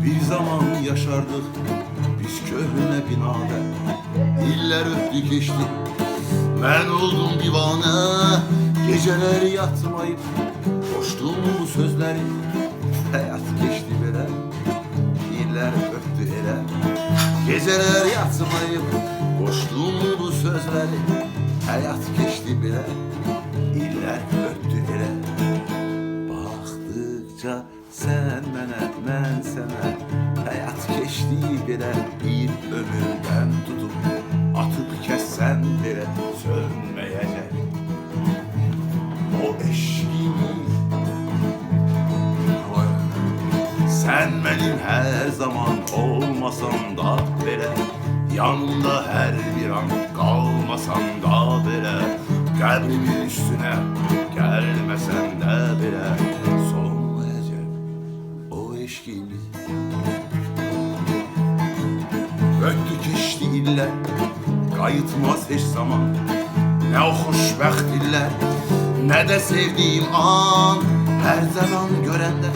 Bir zaman yaşardık biz köhne binada, iller öptü geçti, ben oldum divane. Geceler yatmayıp koştum bu sözleri, hayat geçti böyle, iller öptü ele. Geceler yatmayıp koştum bu sözleri, hayat geçti bile, iller öptü ele. Baktıkça sen mene, ben sana, hayat geçti bile, bir ömürden tutup atıp kessen bile sönmeyecek o eşkimiz. Sen benim her zaman olmasan da bile, yanımda her bir an kalmasan da bile, kalbimin üstüne gelmesen de bile solmayacak o eşkimiz. Öttü geçti iller, kayıtmaz hiç zaman, ne o hoşbəxt iller, ne de sevdiğim an. Her zaman görende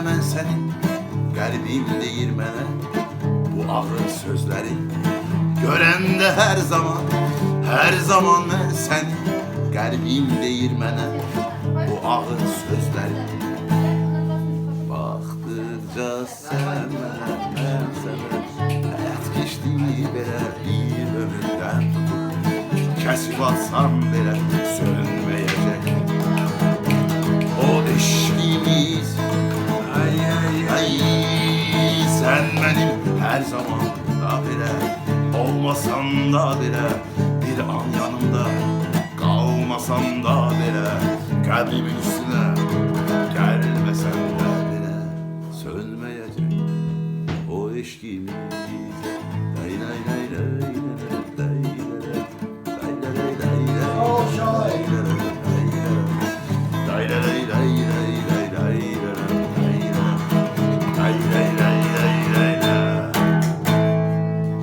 ben senin kalbim değirmene bu ağır sözleri. Görende her zaman ben senin kalbim değirmene bu ağır sözleri. Baktıkça sen ben sana, hayat geçti bile, bir ömürden tutup kesip atsam bile sönmeyecek o eşkimiz. Ay, sen benim her zaman da bile, olmasan da bile, bir an yanımda kalmasan da bile, kalbimin üstüne gelmesen de bile sönmeyecek o eşkimiz.